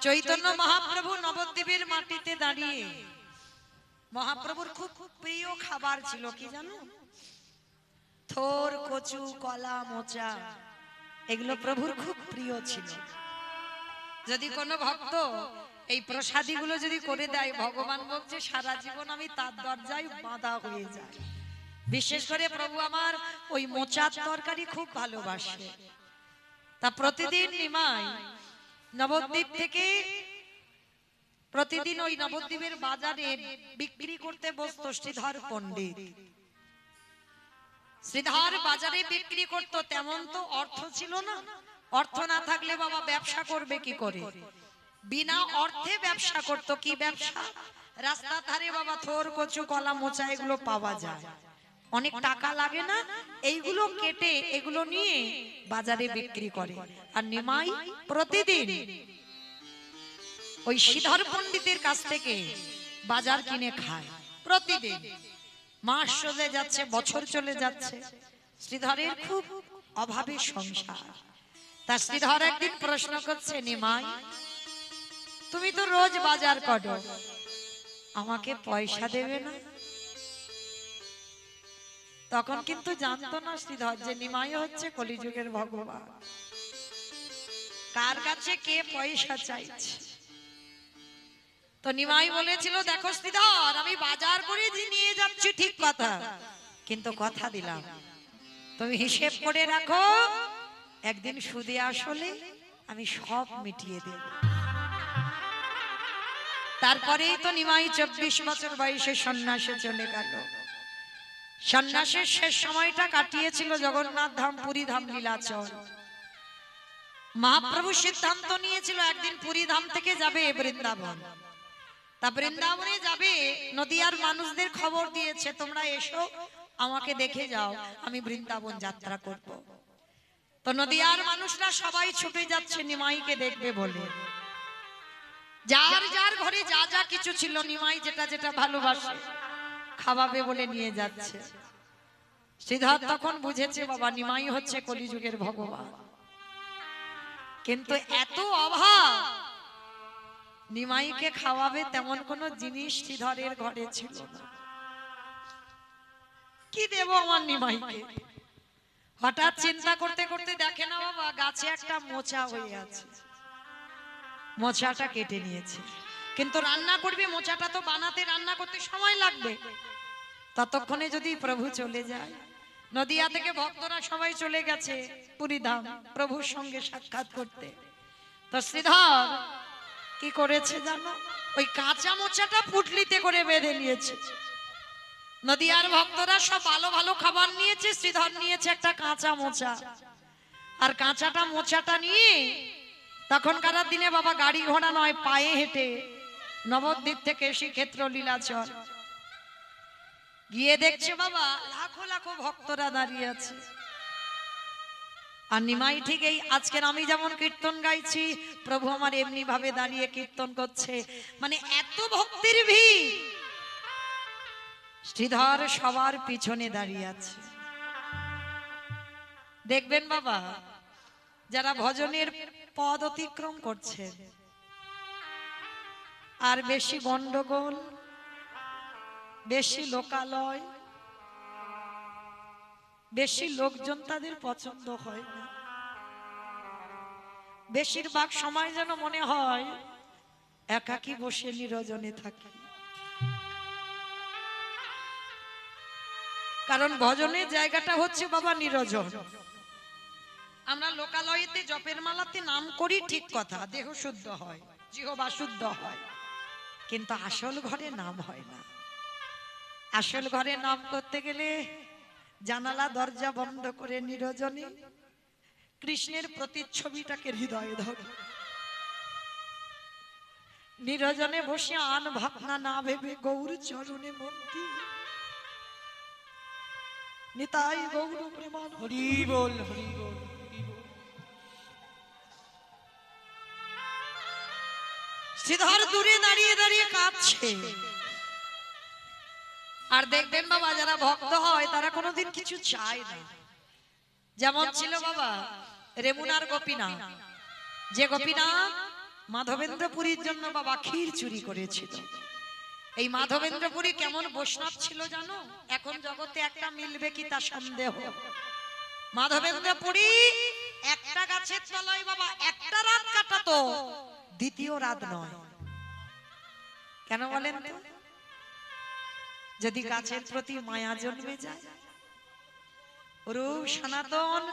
চৈতন্য মহাপ্রভু নবদ্বীপের মাটিতে দাঁড়িয়ে, মহাপ্রভুর খুব প্রিয় খাবার ছিল কি জানো? থোর, কচু, কলা, মোচা, এগুলো প্রভুর খুব প্রিয় ছিল। যদি কোনো ভক্ত এই প্রসাদীগুলো যদি করে দেয়, ভগবান বলছে সারা জীবন আমি তার দরজায় বাঁধা হয়ে যাই। বিশেষ করে প্রভু আমার ওই মোচার তরকারি খুব ভালোবাসে। তা প্রতিদিন নিমাই নবদ্বীপ থেকে প্রতিদিন ওই নবদ্বীপের বাজারে বিক্রি করতে বসতো শ্রীধর পণ্ডিত। শ্রীধর বাজারে বিক্রি করত, তেমন তো অর্থ ছিল না। অর্থ না থাকলে বাবা ব্যবসা করবে কি করে? বিনা অর্থে ব্যবসা করত। কি ব্যবসা? রাস্তার ধারে বাবা থোর, কচু, কলা, মোচা এগুলো পাওয়া যায়, অনেক টাকা লাগে না, এইগুলো কেটে এগুলো নিয়ে বাজারে বিক্রি করে। আর নিমাই প্রতিদিন ওই শ্রীধর পণ্ডিতের কাছ থেকে বাজার কিনে খায়। প্রতিদিন মাস চলে যাচ্ছে, বছর চলে যাচ্ছে, শ্রীধরের খুব অভাবের সংসার। তা শ্রীধর একদিন প্রশ্ন করছে, নিমাই তুমি তো রোজ বাজার করো, আমাকে পয়সা দেবে না? তখন কিন্তু জানতো না শ্রীধর যে নিমাই হচ্ছে কলিযুগের ভগবান, কার কাছে কে পয়সা চাইছে। তো নিমাই বলেছিল, দেখো শ্রীধর, আমি বাজার করে নিয়ে যাচ্ছি ঠিক কথা, কিন্তু কথা দিলাম তুমি হিসেব করে রাখো, একদিন সুদে আসলে আমি সব মিটিয়ে দেব। তারপরেই তো নিমাই 24 বছর বয়সে সন্ন্যাসে চলে গেল। সন্ন্যাসের শেষ সময়টা কাটিয়েছিল জগন্নাথ ধাম, পুরী ধাম, লীলাচল। মহাপ্রভু সিদ্ধান্ত নিয়েছিল একদিন পুরী ধাম থেকে যাবে বৃন্দাবন। তা বৃন্দাবনে যাবে, নদিয়ার মানুষদের খবর দিয়েছে তোমরা এসো আমাকে দেখে যাও, আমি বৃন্দাবন যাত্রা করব। তো নদিয়ার মানুষরা সবাই ছুটে যাচ্ছে নিমাইকে দেখবে বলে। যার যার ঘরে যা যা কিছু ছিল, নিমাই যেটা যেটা ভালোবাসে খাওয়াবে বলে নিয়ে যাচ্ছে। শ্রীধর তখন বুঝেছে বাবা নিমাই হচ্ছে কলিযুগের ভগবান, কিন্তু এত অভাব, নিমাইকে খাওয়াবে তেমন কোন জিনিস শ্রীধরের ঘরে ছিল না। কি দেব আমার নিমাইকে? হঠাৎ চিন্তা করতে করতে দেখে না বাবা গাছে একটা মোচা হয়ে আছে, মোচাটা কেটে নিয়েছে। কিন্তু রান্না করবে, মোচাটা তো বানাতে রান্না করতে সময় লাগবে, ততক্ষণে যদি প্রভু চলে যায়। নদিয়া থেকে ভক্তরা সবাই চলে গেছে পুরী ধাম প্রভুর সঙ্গে সাক্ষাৎ করতে। তো শ্রীধর কি করেছে জানো? ওই কাঁচা মোচাটা পুটলিতে করে বেঁধে নিয়েছে। নদিয়ার ভক্তরা সব ভালো ভালো খাবার নিয়েছে, শ্রীধর নিয়েছে একটা কাঁচা মোচা। আর কাঁচাটা মোচাটা নিয়ে তখনকার দিনে বাবা গাড়ি ঘোড়া নয়, পায়ে হেঁটে নবদ্বীপ থেকে শ্রীক্ষেত্র লীলাচল গিয়ে দেখছে বাবা লাখো লাখো ভক্তরা দাঁড়িয়ে আছে। আর নিমাই ঠিক এই আজকের আমি যেমন কীর্তন গাইছি, প্রভু আমার এমনি ভাবে দাঁড়িয়ে কীর্তন করছে। মানে এত ভক্তির ভিড়, শ্রীধর সবার পিছনে দাঁড়িয়ে আছে। দেখবেন বাবা যারা ভজনের পদ অতিক্রম করছেন, আর বেশি গন্ডগোল, বেশি লোকালয়, বেশি লোকজন তাদের পছন্দ হয় না। বেশিরভাগ সময় যেন মনে হয় একাকী বসে নিরজনে থাকি। কারণ ভজনের জায়গাটা হচ্ছে বাবা নিরজন। আমরা লোকালয়েতে জপের মালাতে নাম করি ঠিক কথা, দেহ শুদ্ধ হয়, জিহ্বা শুদ্ধ হয়, কিন্তু আসল ঘরে নাম হয় না। আসল ঘরে নাম করতে গেলে জানালা দরজা বন্ধ করে নিরজনে কৃষ্ণের প্রতিচ্ছবিটাকে হৃদয়ে ধরে নিরজনে বসে আন ভাবনা না ভেবে গৌর চরণে মন দিয়ে নিতাই গৌর প্রেমান হরি বল, হরি বল। শ্রীধর দূরে দাঁড়িয়ে দাঁড়িয়ে কাঁদছে। আর দেখবেন বাবা যারা ভক্ত হয় তারা কোনোদিন কিছু চায় না। যেমন ছিল বাবা রেমুনার গোপীনাথ, যে গোপীনাথ মাধবেন্দ্রপুরীর জন্য বাবা ক্ষীর চুরি করেছিল। এই মাধবেন্দ্রপুরী কেমন বৈষ্ণব ছিল জানো? এখন জগতে একটা মিলবে কি তা সন্দেহ। মাধবেন্দ্রপুরী একটা গাছের তলায় বাবা একটা রাত কাটাতো, দ্বিতীয় রাত নয়। কেন বলেন তো? যদি গাছের প্রতি মায়া জন্মে যায়। রূপ সনাতন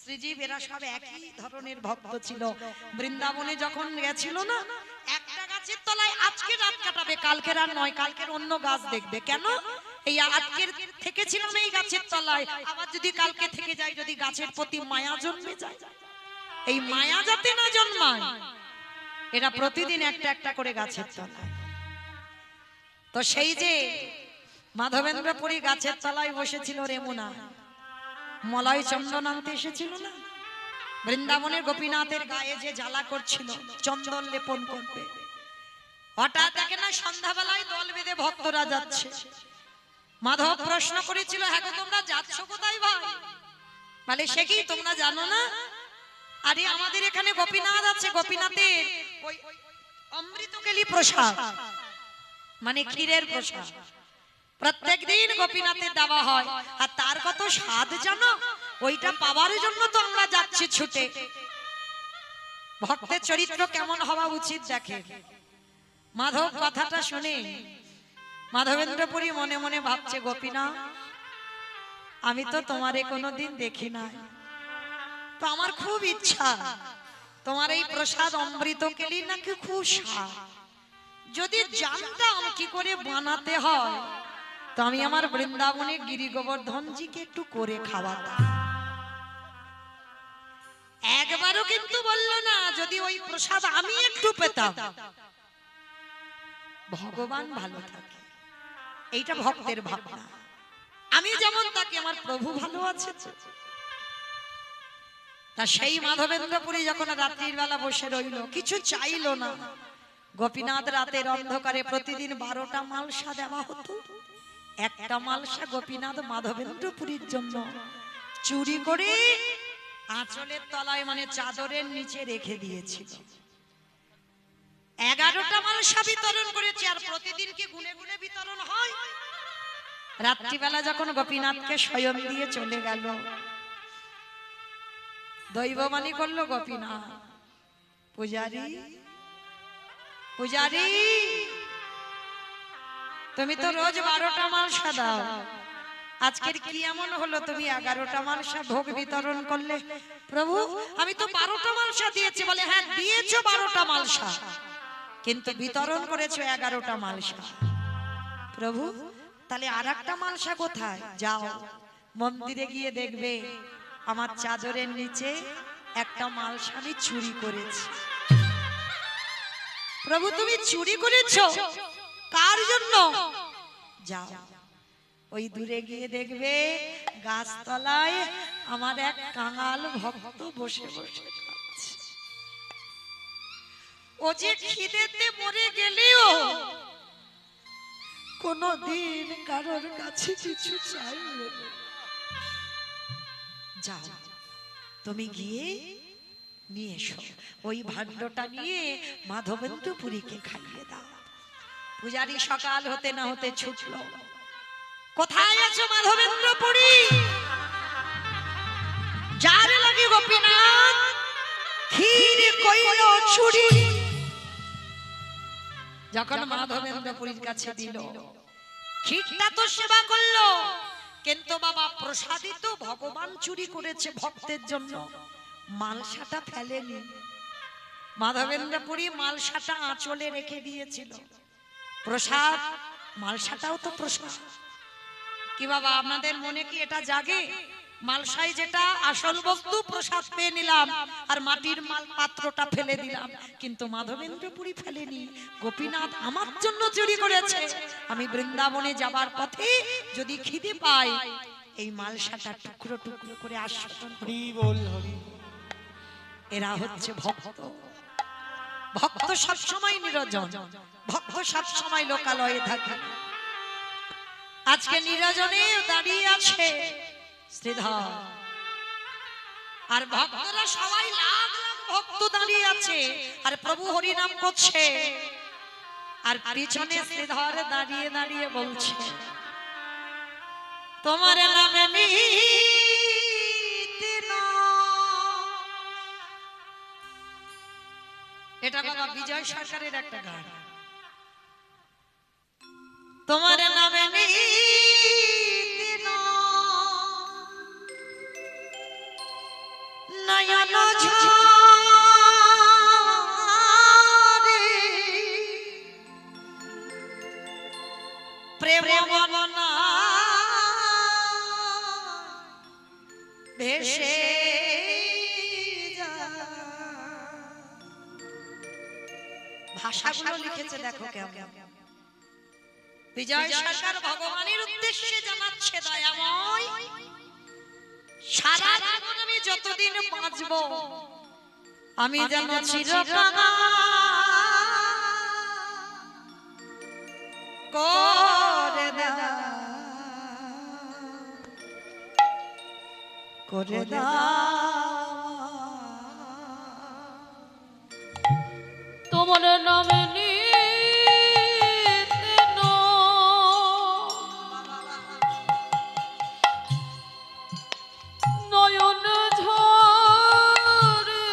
শ্রীজীব এরা সব একই ধরনের ভক্ত ছিল। বৃন্দাবনে যখন গেছিল না, একটা গাছের তলায় আজকে রাত কাটাবে, কালকের আর নয়, কালকের অন্য গাছ দেখবে। কেন? এই আজকের থেকেছিলাম এই গাছের তলায়, আবার যদি কালকে থেকে যাই, যদি গাছের প্রতি মায়া জন্মে যায়, এই মায়া যাতে না জন্মায়, এরা প্রতিদিন একটা একটা করে গাছের তলায়। তো সেই যে মাধবেন্দ্রপুরী গাছের তলায় বসেছিল রেমুনা, মলয় চন্দন আনতে এসেছিল না, বৃন্দাবনের গোপীনাথের গায়ে যে জ্বালা করছিল চন্দন লেপন করবে, হঠাৎ দেখে না সন্ধ্যাবেলায় দল বেঁধে ভক্তরা যাচ্ছে। মাধব প্রশ্ন করেছিল, হ্যাঁ গো তোমরা যাচ্ছ কোথায় ভাই? বলে সে কি তোমরা জানো না? আরে আমাদের এখানে গোপীনাথ আছে, গোপীনাথের ওই অমৃতকেলি প্রসাদ, মানে ক্ষীরের প্রসাদ প্রত্যেক দিন গোপীনাথের দেওয়া হয়, আর তার কত স্বাদ জানো? ওইটা পাওয়ার জন্য তো আমরা যাচ্ছি ছুটে। ভক্তের চরিত্র কেমন হওয়া উচিত দেখে। মাধব কথাটা শুনে মাধবেন্দ্রপুরী মনে মনে ভাবছে, গোপীনাথ আমি তো তোমারে কোনোদিন দেখি না, তো আমার খুব ইচ্ছা তোমার এই প্রসাদ অমৃতকেলি নাকি খুব স্বাদ, যদি জানতাম কি করে বানাতে হয় তো আমি আমার বৃন্দাবনে গিরি গোবর্ধনজিকে একটু করে খাওয়াতাম। একবারও কিন্তু বলল না যদি ওই প্রসাদ আমি একটু পেতাম। ভগবান ভালো থাকে, এইটা ভক্তের ভাবনা। আমি যেমন থাকি আমার প্রভু ভালো আছে। তা সেই মাধবেন্দ্রপুরী যখন রাত্রির বেলা বসে রইল, কিছু চাইলো না। গোপীনাথ রাতের অন্ধকারে প্রতিদিন 12টা মালসা দেওয়া হতো। একটা মালসা গোপীনাথ মাধবেন্দ্রপুরীর জন্য চুরি করে আঁচলের তলায় মানে চাদরের নিচে রেখে দিয়েছিল। 11টা মালসা বিতরণ করেছে, আর প্রতিদিন কি গুনে গুনে বিতরণ হয়? রাত্রিবেলা যখন গোপীনাথকে শয়ন দিয়ে চলে গেল, দৈববাণী করলো, গোপীনাথ পূজারী পূজারী তুমি তো রোজ 12টা মালসা দাও, আজকের কি এমন হলো তুমি 11টা মালসা ভোগ বিতরণ করলে? প্রভু আমি তো 12টা মালসা দিয়েছি। বলে হ্যাঁ দিয়েছো 12টা মালসা, কিন্তু বিতরণ করেছো 11টা মালসা। প্রভু তাহলে আরেকটা মালসা কোথায়? যাও মন্দিরে গিয়ে দেখবে আমার চাদরের নিচে একটা মালসা আমি চুরি করেছি। প্রভু তুমি চুরি করেছো? কার জন্য? যাও ওই দূরে গিয়ে দেখবে গাছতলায় আমার এক কাঙাল ভক্ত বসে বসে খাচ্ছে। ও যে খিদেতে মরে গেলেও কোনদিন কারোর কাছে কিছু চাইবে না। যাও তুমি গিয়ে নিয়ে এসো, ওই ভাণ্ডটা নিয়ে মাধবেন্দ্রপুরীকে খাইয়ে দাও। পূজারী সকাল হতে না হতে ছুটল, কোথায় আছো মাধবেন্দ্রপুরী? যার লাগে গোপীনাথ ক্ষীর কইল চুরি। যখন মাধবেন্দ্রপুরীর কাছে দিল, ক্ষীরটা তো সেবা করলো, কিন্তু বাবা প্রসাদিত ভগবান চুরি করেছে ভক্তের জন্য, মালসাটা ফেলেনি। মাধবেন্দ্রপুরী মালসাটা আঁচলে রেখে দিয়েছিল। প্রসাদ মালসাটাও তো প্রসাদ। কি বাবা আপনাদের মনে কি এটা জাগে? মালসায় যেটা আসল বস্তু প্রসাদ পেয়ে নিলাম, আর মাটির মাল পাত্রটা ফেলে দিলাম, কিন্তু মাধবেন্দ্রপুরী ফেলেনি। গোপীনাথ আমার জন্য চুরি করেছে। আমি বৃন্দাবনে যাবার পথে যদি খিদে পাই এই মালসাটা টুকরো টুকরো করে আস্বাদন করি। এরা হচ্ছে ভক্ত। ভক্ত সবসময় নিরঞ্জন, ভক্ত সবসময় লোকালয়ে থাকে। আজকে নিরজনে দাঁড়িয়ে আছে শ্রীধর, আর ভক্তরা সবাই লাখ লাখ ভক্ত দাঁড়িয়ে আছে আর প্রভু হরি নাম করছে আর পিছনে শ্রীধর দাঁড়িয়ে দাঁড়িয়ে বলছে তোমার নামে মিথ্যে নয়। এটা বাবা বিজয় সরকারের একটা গান। তোমার নামে মিথ্যে নয় নয়ন ঝরে প্রেম বনা ভেসে ভাষাগুলো লিখেছে দেখো কেমন। বিজয় সরকার ভগবানের উদ্দেশ্যে জানাচ্ছে দয়াময় সারা জীবন আমি যতদিন বাঁচব আমি যেন চিরকাল করে দাও করে দাও তোমার নামে নয়ন ঝরে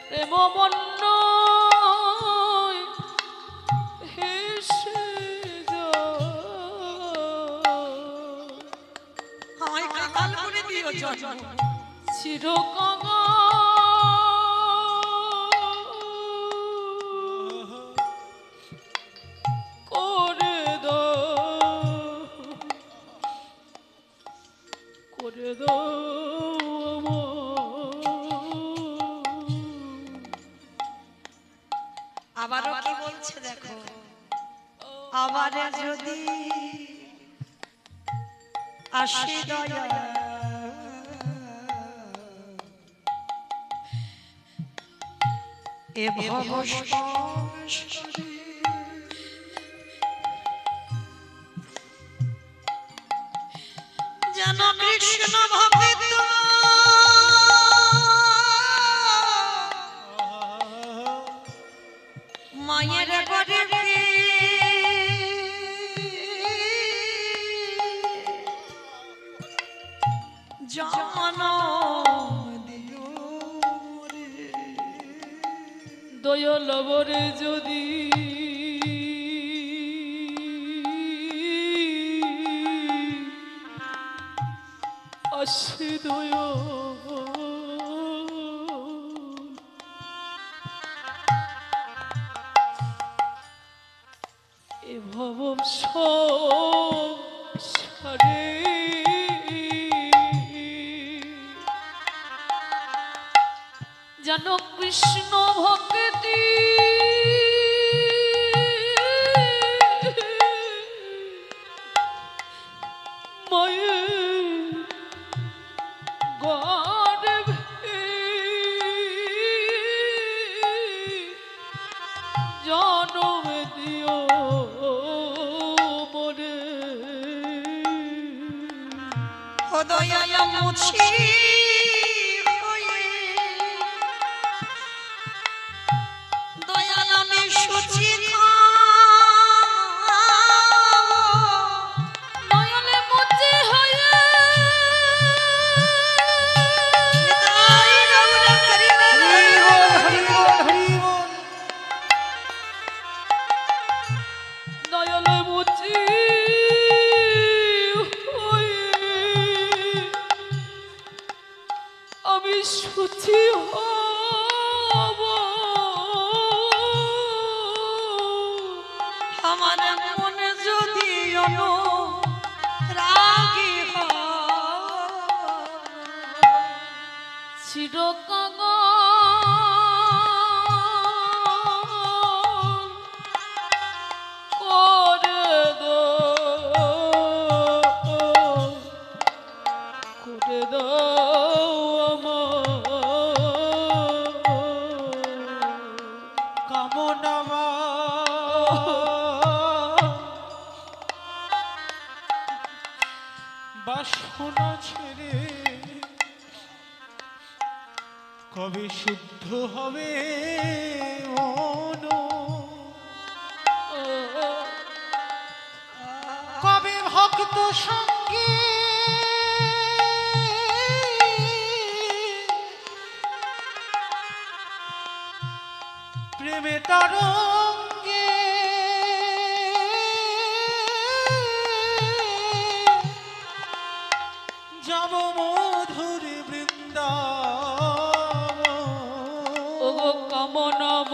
প্রেম মন্ন হেসে আমায় কাকাল করে দিও জন্ম চিরকাল করে দাও আবারও কি বলছে দেখো আবার যদি আসে দয়া এ ভব সংসারে যেন কৃষ্ণ ভক্ত মায়ের গর্ভে জন্ম দিও রে দয়াল বরে যদি আসে দয়া এ ভব সংসারে যেন কৃষ্ণ ভক্তি মায়ের গর্ভে জন্ম দিও মোরে ও দয়াল মুছি দয়াল আমি সুচি নয়নে মুচি হয়ে নয়নে মুচি হয়ে আমি সুচি হব আমার মনে যদি রাগি চিরকাল করে দাও কামনা বাসনা ছেড়ে কবে শুদ্ধ হবে মন, কবে ভক্ত সঙ্গে প্রেমে তরঙ্গে যাব মধুর বৃন্দাবন। ও কামনাব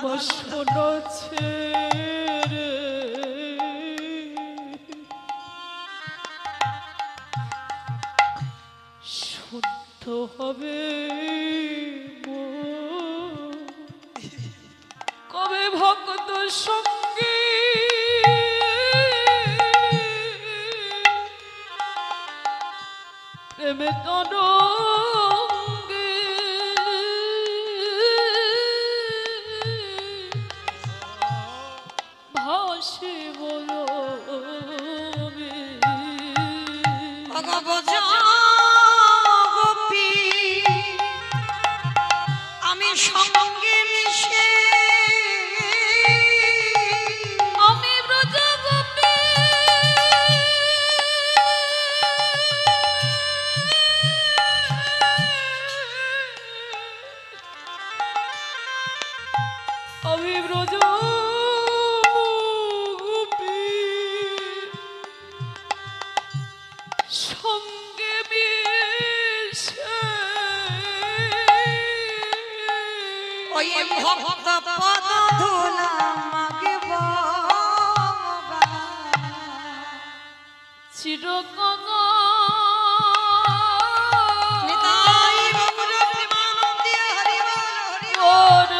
বসন ছেড়ে শুদ্ধ হবে মন। কবে ভক্ত সঙ্গে প্রেমে তরঙ্গে ভাসে বলো গোপী আমি সঙ্গে মিশে আমি ব্রজ গোপী আমি ব্রজ গোপী সঙ্গে মিশে ওই ভক্ত পদ ধুলা মাগব চিরকাল নিতাই গৌর প্রেমানন্দে হরি বল হরি বল।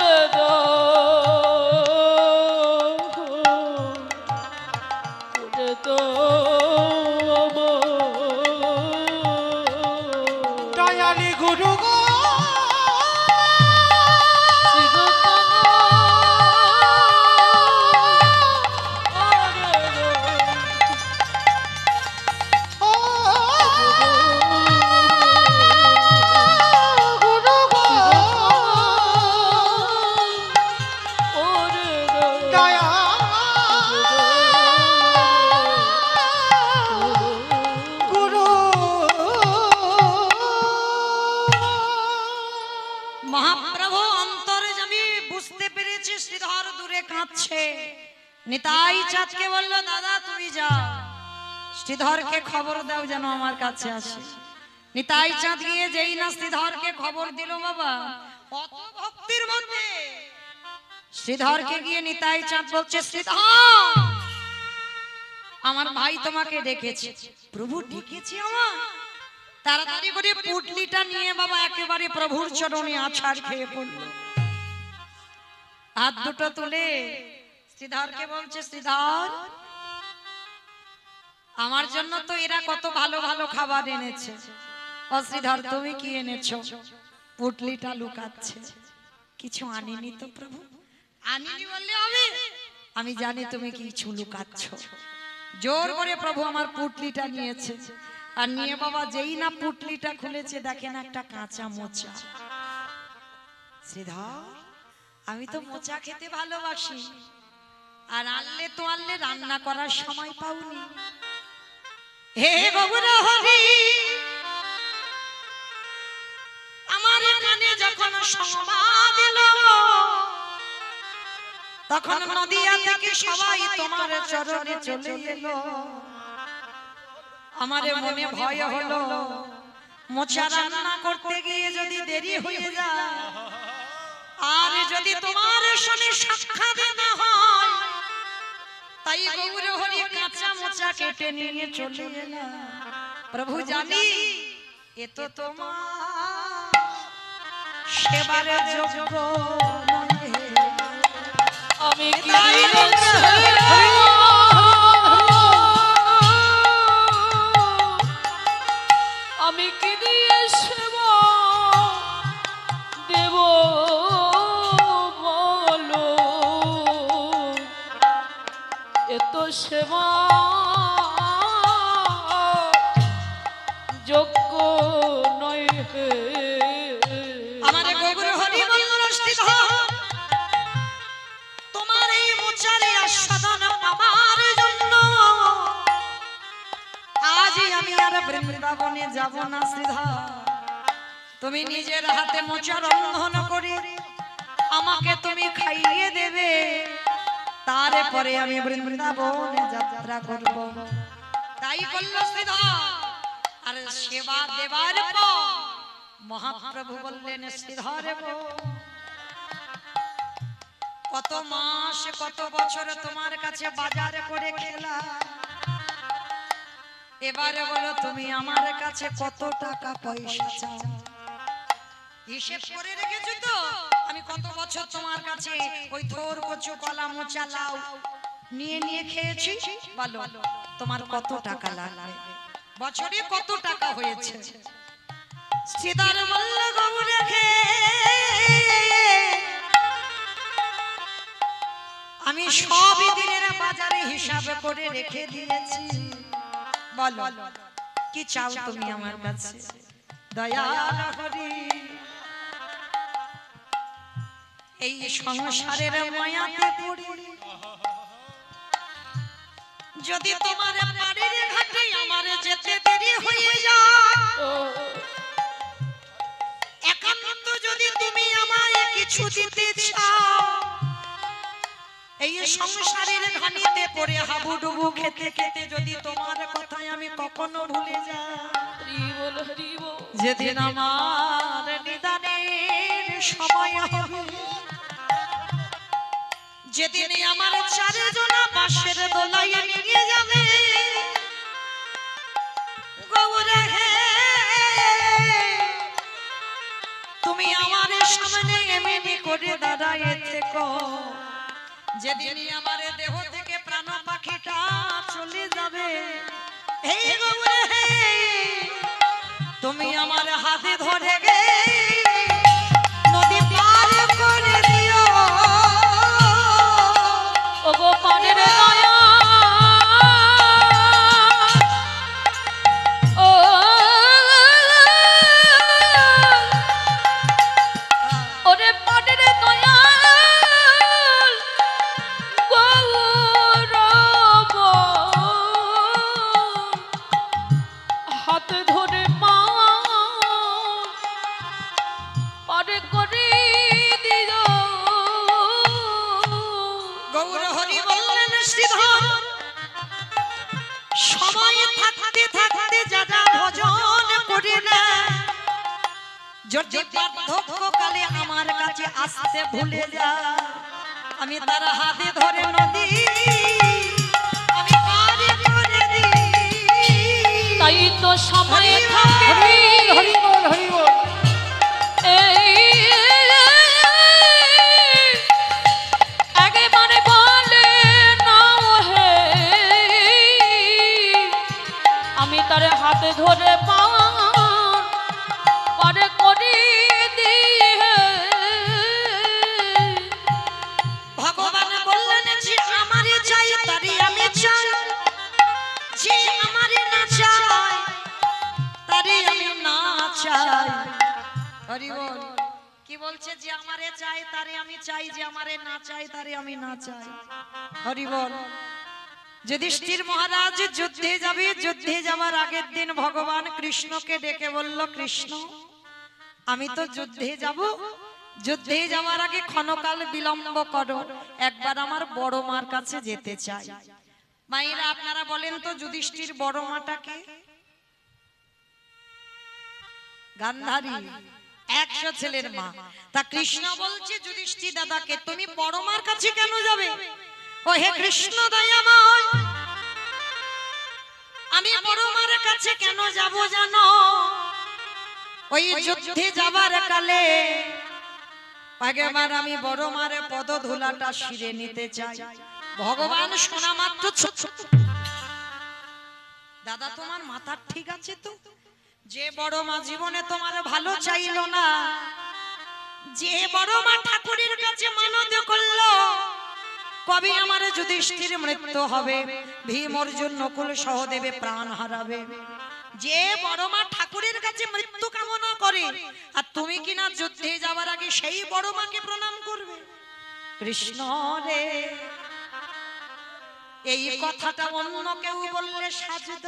ওরে তো দয়ালি গুরু গো ও গুরু গো দয়া গুরু। মহাপ্রভু অন্তরে আমি বুঝতে পেরেছি শ্রীধর দূরে কাঁদছে। নিতাই চাঁদকে বলল, দাদা তুমি যাও, শ্রীধরকে খবর দাও যেন আমার কাছে আসে। নিতাই চাঁদ গিয়ে যেই না শ্রীধরকে খবর দিল, বাবা কত ভক্তির মধ্যে শ্রীধরকে গিয়ে নিতাই চাঁদ বলছে, শ্রীধর আমার ভাই তোমাকে ডেকেছে। প্রভু ডেকেছে আমার? তাড়াতাড়ি করে পুটলিটা নিয়ে বাবা একেবারে প্রভুর চরণে আছাড় খেয়ে পড়ল। হাত দুটো তুলে শ্রীধরকে বলছে, শ্রীধর আমার জন্য তো এরা কত ভালো ভালো খাবার এনেছে। ও শ্রীধর তুমি কি এনেছো? পুটলিটা লুকাচ্ছে। কিছু আনিনি তো প্রভু? আনিনি বললে হবে? আমি জানি তুমি কিছু লুকাচ্ছ। জোর করে প্রভু আমার পুটলিটা নিয়েছে, আর নিয়ে বাবা যেই না পুটলিটা খুলেছে দেখেন একটা কাঁচা মোচা। শ্রীধর আমি তো মোচা খেতে ভালোবাসি, আর আনলে তো আনলে রান্না করার সময় পাওনি। হে গৌর হরি আমার কানে যখন সংবাদ এলো, তখন নদিয়া থেকে সবাই তোমার চরণে চলে এলো। আমারে মনে ভয় হলো, মোচা রান্না করতে গিয়ে যদি দেরি হয়ে যায়, আর যদি তোমার সঙ্গে সাক্ষাৎ না হয়, তাই গৌর হরি কাঁচা মোচা কেটে নিয়ে চলে এলাম। প্রভু জানি এ তো তোমার সেবার যোগ্য নয়। আমি কি আমি কি দিয়ে সেবা দেব বলো? এত সেবা যোগ্য নয় হে আমার গৌর হরি বলল শ্রীধর তোমার এই মোচারে আস্বাদন পাবার জন্য আজই আমি আর বৃন্দাবনে যাব না শ্রীধর তুমি নিজের হাতে মোচা রন্ধন করে আমাকে তুমি খাইয়ে দেবে তারপরে আমি বৃন্দাবনে যাত্রা করব তাই বলল শ্রীধর আর সেবা দেবার পর মহাপ্রভু বললেন শ্রীধর কত মাস কত বছর তোমার কাছে বাজার করে খেলা এবারে বলো তুমি আমার কাছে কত টাকা পয়সা চাও হিসেব করে রেখেছো তো আমি কত বছর তোমার কাছে ওই থোর কচু কলা মোচা লাউ নিয়ে নিয়ে খেয়েছি বলো তোমার কত টাকা লাগবে বছরে কত টাকা হয়েছে শ্রীধর বলল গৌ রেখে আমি সবই দিনের বাজারে হিসাব করে রেখে দিয়েছি বলো কি চাও তুমি আমার কাছে দয়াল হরি এই সংসারের মায়াতে পড়ে যদি তোমার বাড়ির ঘাটে আমার যেতে দেরি হয়ে যায় একান্ত যদি তুমি আমায় কিছু দিতে চাও এই সংসারের ঘানিতে পড়ে হাবুডুবু খেতে খেতে যদি তোমার কথায় আমি কখনো ভুলে যাই যেদিন আমার নিদানের সময় হবে যেদিন আমার চারজনা বাঁশের দোলায় নিয়ে যাবে গৌরা হে তুমি আমার সামনে এমনি করে দাঁড়ায় থেকো যেদিন আমার দেহ থেকে প্রাণ পাখিটা চলে যাবে এই গৌরা হে তুমি আমার হাতে ধরে গে নদী পার করে দিও ওগো পানের দয়া ও ওরে পানের দয়া গৌরব হাত ধরে মা পারে করে দিও গৌর হরি বললেন শ্রীধর সময় থাকতে থাকতে যারা ভজন করে না যদি বার্ধক্যকালে আমার কাছে আসতে ভুলে যায় আমি তার হাতে ধরে নদী আমি পার করে দিই তাই তো সময় থাকে হরি বল হরি বল একেবারে বলে নাও হে আমি তার হাতে ধরে পারে করি দিয়ে ভগবান বললেন যে আমারে চাই তারে আমি চাই যে আমারে না চাই তারে আমি না চাই হরি বল কি বলছে যে আমারে চাই তারে আমি চাই যে আমারে না চাই তারে আমি না চাই হরি বল যুধিষ্ঠির মহারাজ যুদ্ধে যাবে যুদ্ধে যাওয়ার আগের দিন ভগবান কৃষ্ণকে ডেকে বলল কৃষ্ণ আমি তো যুদ্ধে যাব যুদ্ধে যাওয়ার আগে ক্ষণকাল বিলম্ব করো একবার আমার বড় মার কাছে যেতে চাই মায়েরা আপনারা বলেন তো যুধিষ্ঠির বড় মাটাকে গান্ধারী 100 ছেলের মা তা কৃষ্ণ বলছে যুধিষ্ঠির দাদাকে তুমি বড় মার কাছে কেন যাবে ও হে কৃষ্ণ দয়াময় আমি বড় মার কাছে কেন যাব জানো ওই যুদ্ধে যাবার কালে আগেবার আমি বড় মার পদ ধুলাটা শিরে নিতে চাই ভগবান শোনা মাত্র দাদা তোমার মাথা ঠিক আছে তো যে বড় মা জীবনে তোমার ভালো চাইলো না যে বড় মা ঠাকুরের কাছে মানত করলো কবে আমার যুধিষ্ঠির মৃত্যু হবে ভীম অর্জুন নকুল সহদেবে প্রাণ হারাবে যে বড় মা ঠাকুরের কাছে মৃত্যু কামনা করে আর তুমি কিনা যুদ্ধে যাওয়ার আগে সেই বড় মাকে প্রণাম করবে। কৃষ্ণ রে, এই কথাটা অন্য কেউ বললে সাজত,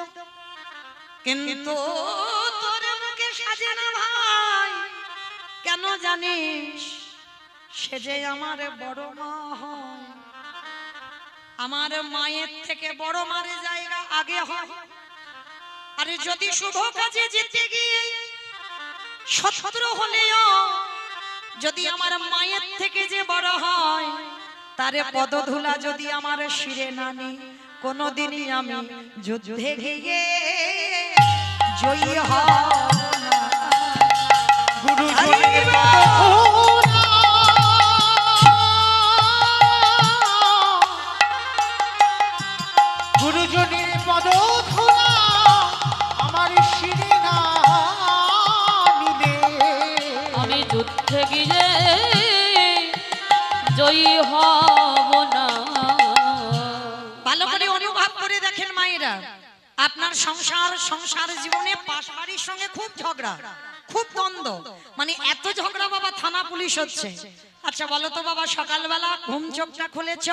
কিন্তু তোর মুখে সাজে না ভাই। কেন জানিস? সে যে আমার বড় মা হয়। আমার মায়ের থেকে বড় মার জায়গা আগে হয়। আরে যদি শুভ কাজে যেতে গিয়ে শত্রু হলেও যদি আমার মায়ের থেকে যে বড় হয়, তারে পদধূলা যদি আমার শিরে না নি, কোনদিনই আমি যুদ্ধে গিয়ে জয়ী হব না। গুরুজনের পদধূলা আমার শিরে না নিলে আমি যুদ্ধে গিয়ে জয়ী হব না। ভালো করে অনুভব করে দেখেন মায়েরা, আপনার সংসার জীবনে পাশবাড়ির সঙ্গে খুব ঝগড়া, খুব দ্বন্দ্ব, মানে এত ঝগড়া বাবা থানা পুলিশ হচ্ছে। আচ্ছা বলো তো বাবা, সকালবেলা ঘুম চোখটা খুলেছ,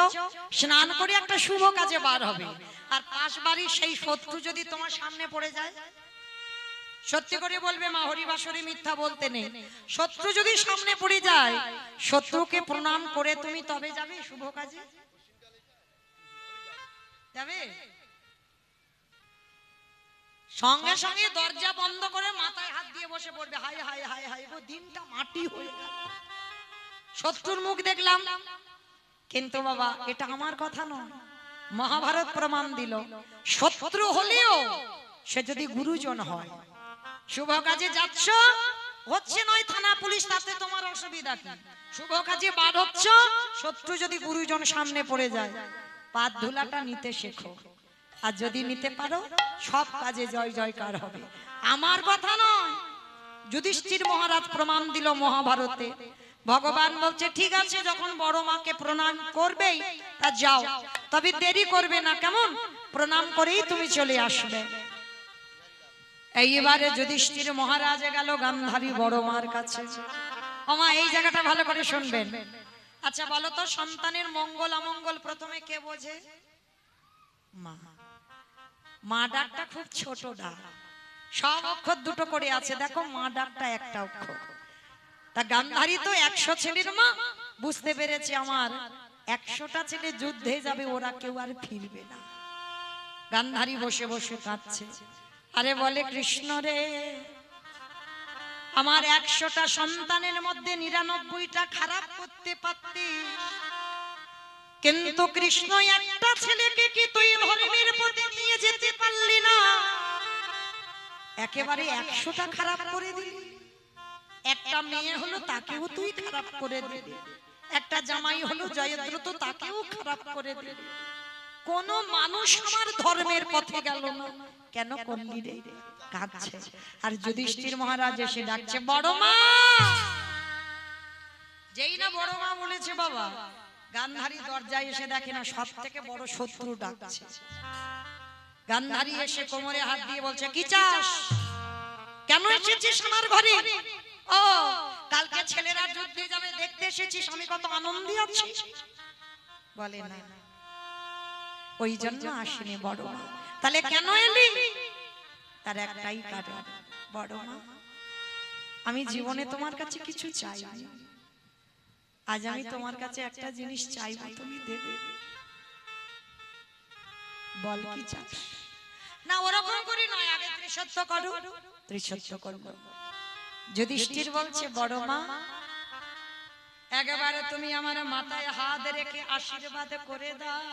স্নান করে একটা শুভ কাজে বার হবে, আর পাশবাড়ির সেই শত্রু যদি তোমার সামনে পড়ে যায়, সত্যি করে বলবে মা, হরিবাসরি মিথ্যা বলতে নেই, শত্রু যদি সামনে পড়ে যায়, শত্রুকে প্রণাম করে তুমি তবে যাবে শুভ কাজে? যাবে? সঙ্গে সঙ্গে দরজা বন্ধ করে মাথায় হাত দিয়ে বসে পড়বে, হায় হায় হায় হায় গো, দিনটা মাটি হয়ে গেল, শত্রুর মুখ দেখলাম। কিন্তু বাবা এটা আমার কথা নয়, মহাভারত প্রমাণ দিল, শত্রু হলেও সে যদি গুরুজন হয়, শুভ কাজে যাচ্ছ, হচ্ছে নয় থানা পুলিশ, তাতে তোমার অসুবিধা কি? শুভ কাজে বার হচ্ছ, শত্রু যদি গুরুজন সামনে পড়ে যায়, পাদ ধুলাটা নিতে শেখো, আর যদি নিতে পারো সব কাজে জয় জয়কার হবে। আমার কথা নয়, যুধিষ্ঠির মহারাজ প্রমাণ দিল মহাভারতে। ভগবান বলছে ঠিক আছে, যখন বড় মাকে প্রণাম করবেই তা যাও, তবে দেরি করবে না, কেমন? প্রণাম করেই তুমি চলে আসবে। এইবারে যুধিষ্ঠির মহারাজ গেল গান্ধারী বড় মার কাছে। ওমা এই জায়গাটা ভালো করে শুনবেন। আচ্ছা বলো তো, সন্তানের মঙ্গল অমঙ্গল প্রথমে কে বোঝে? মা। মা ডাকটা খুব ছোট ডাক, সব অক্ষর দুটো করে আছে, দেখো মা ডাকটা একটা অক্ষর। তা গান্ধারী তো 100 ছেলের মা, বুঝতে পেরেছে আমার 100টা ছেলে যুদ্ধে যাবে, ওরা কেউ আর ফিরবে না। গান্ধারী বসে বসে কাঁদছে, আরে বলে কৃষ্ণ রে, আমার 100টা সন্তানের মধ্যে 99টা খারাপ করতে পারতি, কিন্তু কৃষ্ণ একটা ছেলেকে কি তুই ধর্মের পথে নিয়ে যেতে পারলি না? একেবারে 100টা খারাপ করে দিলি। একটা মেয়ে হলো তাকেও তুই খারাপ করে দিলি, একটা জামাই হলো জয়দ্রত তাকেও খারাপ করে দিলি, কোন মানুষ আমার ধর্মের পথে গেল না, কেন করলি রে? কাঁদছে। আর যুধিষ্ঠির মহারাজ এসে ডাকছে বড় মা। যেই না বড় মা বলেছে বাবা, গান্ধারী দরজায় এসে দেখে না সব থেকে বড় শত্রু ডাকছে। গান্ধারী এসে কোমরে হাত দিয়ে বলছে কি চাস? কেন এসেছিস আমার ঘরে? ও কালকে ছেলেরা যুদ্ধে যাবে দেখতে এসেছিস, আমি কত আনন্দে আছি। বলে না, ওই জন্য আসেনি বড় মা। তাহলে কেন এলি? তার একটাই কারণ, বড় মা আমি জীবনে তোমার কাছে কিছু চাই, আজ আমি তোমার কাছে একটা জিনিস চাইবো, তুমি দেবে। বল কি চাস? না ওরকম করি নয়, আগে ত্রিসত্য করো। ত্রিসত্য করবো। যুধিষ্ঠির বলছে বড় মা, একেবারে তুমি আমার মাথায় হাত রেখে আশীর্বাদ করে দাও,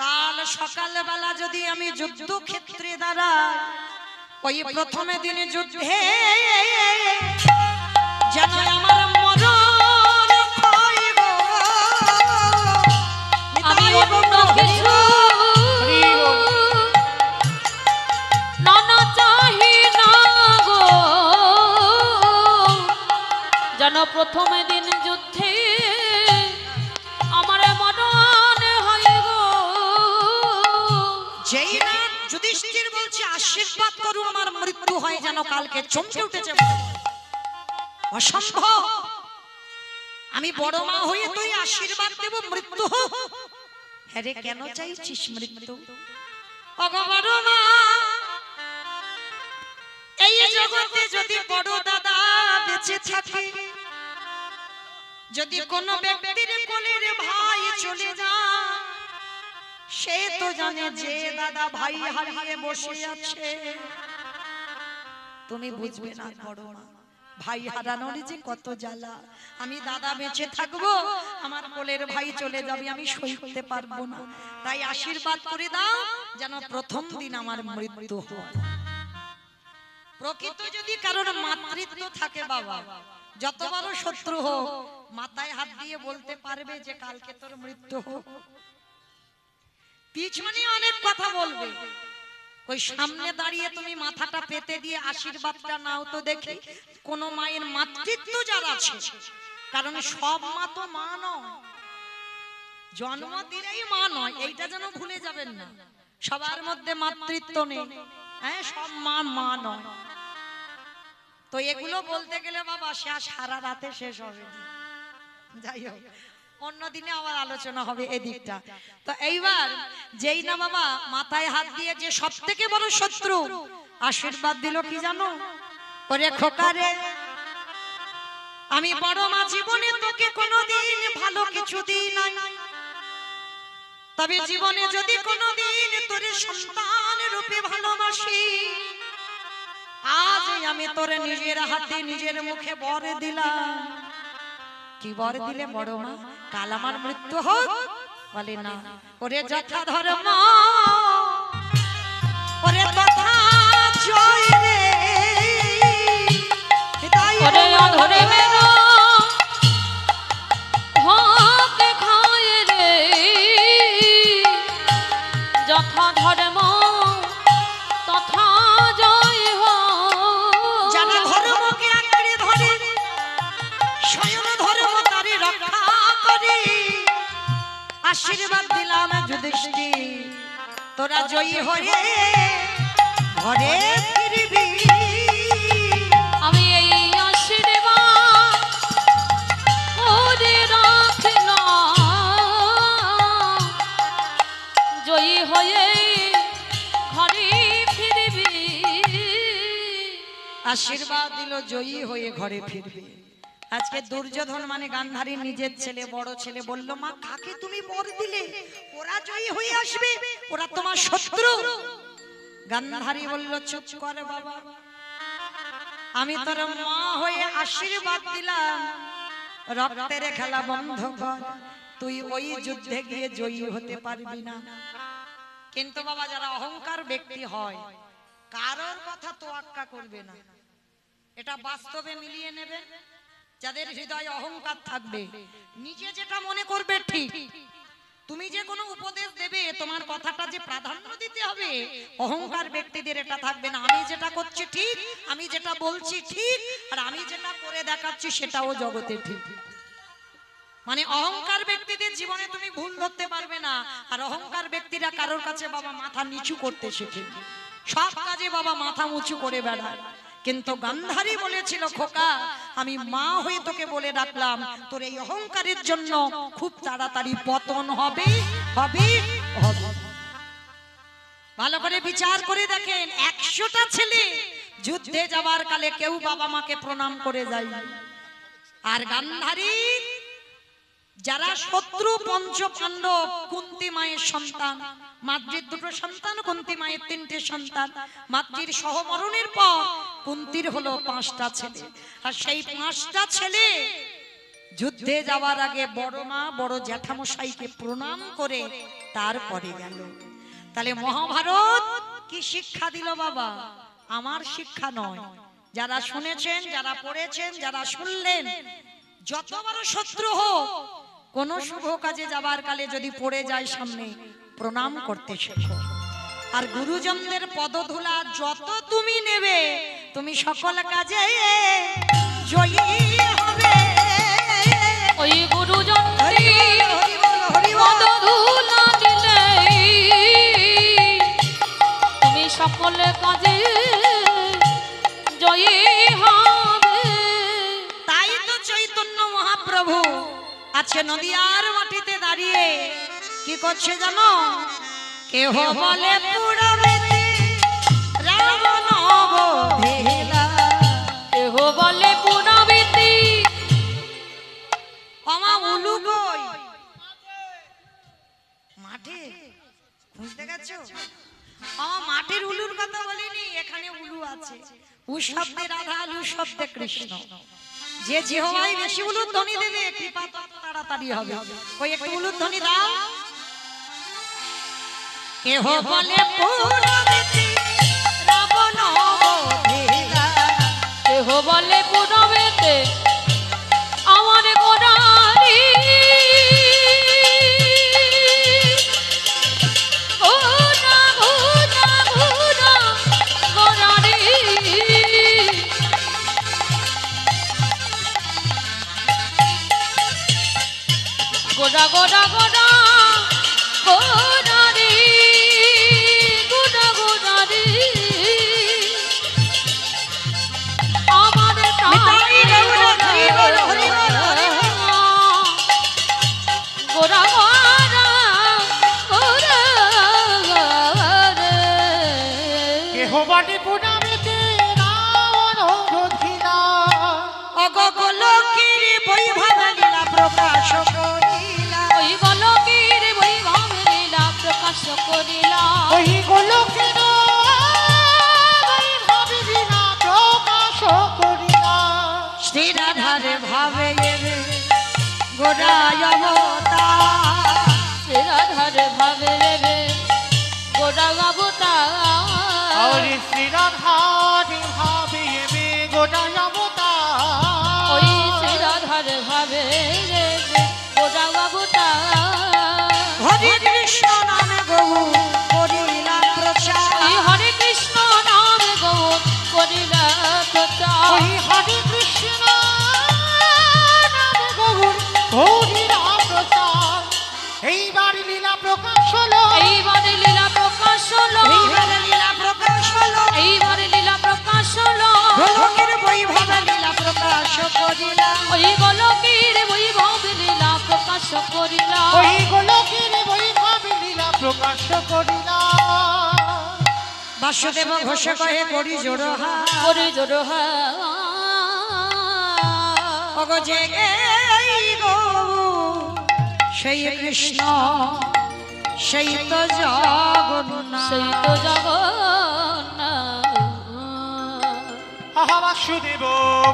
কাল সকালবেলা যদি আমি যুদ্ধক্ষেত্রে দাঁড়াই, ওই প্রথমে দিনে যুদ্ধে যেন আমার মরণ হয় গো। আমি অন্য কিছু না চাহি না গো, যেন প্রথমে দিন যুদ্ধে আমার মরণ হয় গো। যেই না যুধিষ্ঠির বলছে আশীর্বাদ করো আমার মৃত্যু হয় যেন। কালকে চমকে উঠেছে, অসম্ভব, আমি বড় মা হয়ে তুই আশীর্বাদ দেব মৃত্যু হোক? হ্যাঁ রে, কেন চাইছিস মৃত্যু? ওগো বড় মা, এই জগতে যদি বড় দাদা বেঁচে থাকে, যদি কোনো ব্যক্তির কোলের ভাই চলে যায়, সে তো জানে যে দাদা ভাই হারিয়ে বসে আছে। তুমি বুঝবে না বড় মা, ভাই হারানোর যে কত জ্বালা। আমি দাদা বেঁচে থাকবো, আমার কোলের ভাই চলে যাবে, আমি সইতে পারবো না। তাই আশীর্বাদ করে দাও যেন প্রথম দিন আমার মৃত্যু হয়। প্রকৃত যদি কারোর মাতৃত্ব থাকে বাবা, যত বড় শত্রু হোক, মাথায় হাত দিয়ে বলতে পারবে যে কালকে তোর মৃত্যু হোক। পিছনে অনেক কথা বলবে, ওই সামনে দাঁড়িয়ে তুমি মাথাটা পেতে দিয়ে আশীর্বাদটা নাও তো দেখি। কোন মায়ের মাতৃত্ব যার আছে, কারণ সব মা তো মা নয়, জন্ম দিলেই মা নয়, এইটা যেন ভুলে যাবেন না। সবার মধ্যে মাতৃত্ব নেই, হ্যাঁ, সব মা মা নয়। তো এগুলো বলতে গেলে বাবা সে সারা রাতে শেষ হবে। যাই হোক, অন্যদিনে আবার আলোচনা হবে এদিকটা। তো এইবার যেই না বাবা মাথায় হাত দিয়ে যে সব থেকে বড় শত্রু আশীর্বাদ দিল, কি জানো? ওরে খোকারে, আমি বড় মা জীবনে তোকে কোনোদিন ভালো কিছু দিই নাই, তবে জীবনে যদি কোনোদিন তোর সন্তান রূপে ভালোবাসি, আজ আমি তোর নিজের হাতে নিজের মুখে বর দিলাম। কি বর দিলে বড় মা? কাল আমার মৃত্যু হোক? বলে না, ওরে যথা ধর্ম ওরে তথা জয় রে, ওরে অধরে মেরো ভাত খায় রে, যথা ধর্ম তথা জয় হোক। যারা ধর্মকে আঁকড়ে ধরে, স্বয়ং ধর্ম তারে রক্ষা করে। আশীর্বাদ দিলাম যুধিষ্ঠির, তোরা জয়ী হয়ে ঘরে ফিরবি। আমি এই আশীর্বাদ করে রাখলাম, জয়ী হয়ে ঘরে ফিরবি। আশীর্বাদ দিল জয়ী হয়ে ঘরে ফিরবে। আজকে দুর্যোধন মানে গান্ধারীর নিজের ছেলে, বড় ছেলে বলল, মা কাকে তুমি বর দিলে? ওরা জয়ী হয়ে আসবে, ওরা তোমার শত্রু। গান্ধারী বলল, চুপ করে বাবা, আমি তোর মা হয়ে আশীর্বাদ দিলাম, রক্তের খেলা বন্ধ কর, তুই ওই যুদ্ধে গিয়ে জয়ী হতে পারবি না। কিন্তু বাবা যারা অহংকার ব্যক্তি হয়, কারোর কথা তোয়াক্কা করবে না, এটা বাস্তবে মিলিয়ে নেবে। যাদের হৃদয়ে অহংকার থাকবে, নিজে যেটা মনে করবে ঠিক, তুমি যে কোনো উপদেশ দেবে তোমার কথাটা যে প্রাধান্য দিতে হবে, অহংকার ব্যক্তিদের এটা থাকবে না। আমি যেটা করছি ঠিক, আমি যেটা বলছি ঠিক, আর আমি যেটা করে দেখাচ্ছি সেটাও জগতে ঠিক। মানে অহংকার ব্যক্তিদের জীবনে তুমি ভুল ধরতে পারবে না। আর অহংকার ব্যক্তিরা কারোর কাছে বাবা মাথা নিচু করতে শেখে, সব কাজে বাবা মাথা উঁচু করে বেড়ায়। কিন্তু গান্ধারী বলেছিল, খোকা আমি মা হয়ে তোকে বলে রাখলাম, তোর এই অহংকারের জন্য খুব তাড়াতাড়ি পতন হবে হবে হবে। ভালো করে বিচার করে দেখেন, 100টা ছেলে যুদ্ধে যাবার কালে কেউ বাবা মাকে প্রণাম করে যায়, আর গান্ধারী যারা শত্রু পঞ্চ পাণ্ডব, কুন্তী মায়ের সন্তান, মাতৃর 2টো সন্তান, কুন্তী মায়ের 3টে সন্তান। মাতৃর সহমরণের পর কুন্তীর হলো 5টা ছেলে, আর সেই 5টা ছেলে যুদ্ধে যাওয়ার আগে বড় মা বড় জ্যাঠামশাইকে প্রণাম করে তারপরে গেল। তাহলে মহাভারত কি শিক্ষা দিল বাবা? আমার শিক্ষা নয়, যারা শুনেছেন, যারা পড়েছেন, যারা শুনলেন, যত বড় শত্রু হোক, কোন শুভ কাজে যাবার কালে যদি পড়ে যায় সামনে, প্রণাম করতে শেখো। আর গুরুজনদের পদধূলা যত তুমি নেবে, তুমি সকল কাজে জয়ী হবে। ওই গুরুজনটি পদধূলা দিলে সকল কাজে জয়ী হবে। তাই তো চৈতন্য মহাপ্রভু আছে নদিয়ার মাটিতে দাঁড়িয়ে কি করছে জানো? কেহ বলে পুরবেতে রাবণ বধিলা। কেহ বলে পুনবিতি আমা উলু কই মাঠে খুঁজতে গেছো? আমা মাঠের উলুর কথা বলিনি, এখানে উলু আছে। উ শব্দে রাধা, লু শব্দে কৃষ্ণ। যে জিহ্বায় বেশি উলুর ধ্বনি দেবে কৃপা তত তাড়াতাড়ি হবে। কই একটু উলুর ধ্বনি দাও। কেহ বলে পুরবেতে রাবণ বধিলা। কেহ বলে পুনবিতে আমার গোড়ারি ঘোড়া ঘোড়া ঘোড়া গোড়ারি। গোড়া গোড়া গোড়া গোড়ারি গোড়া গোড়ারি আমার নিতাই গৌর হরি বল, হরি বল, হরি বল। গোড়া গোড়া গোড়া রে। কেহ বলে পুনবেতে রাবণ বধিলা। অগোলকের বৈভব লীলা প্রকাশ করিলা। ওই গোলকের বৈভব লীলা প্রকাশ করিলা। ওই গোলকের বৈভব লীলা প্রকাশ করিলা। শ্রী রাধার ভাবে এবে গোড়ায় অবতার। রাধার ভাবে রে গোড়া অবতার। और श्री राधार भावे में गोड़ा अवतार। ওই শ্রী রাধার ভাবে রে গোড়া অবতার। হরে কৃষ্ণ নামে গৌ করিলা প্রচার। ওই হরে কৃষ্ণ নাম গৌর করিলা প্রচার। ওই হরে কৃষ্ণ নাম গৌর হরিরা প্রচার। এইবার লীলা প্রকাশ হলো। এইবারে লীলা প্রকাশ হলো। এইবারে লীলা প্রকাশ হলো। এইবারে লীলা প্রকাশ হলো। গোলকের বৈভব লীলা প্রকাশ করিলা। ওই গোলকের বৈভব লীলা প্রকাশ করিলা। ওই গোলকের বৈভব লীলা প্রকাশ করিলা। বাসুদেব ঘোষ কহে করি জোড়হা। করে জোড়হা অগো জেগে গো সেই কৃষ্ণ সেই তো জগন্নাথ। সেই তো জগন্নাথ। আহা বাসুদেব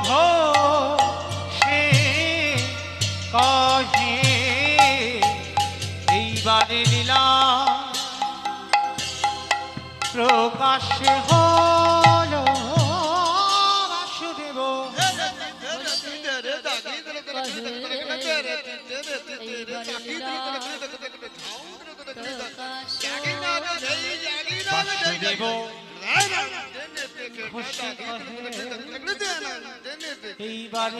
ভো সে কহে এইবারে লীলা প্রকাশ হলো। বাসুদেব বাসুদেব খুশি কহে এইবারে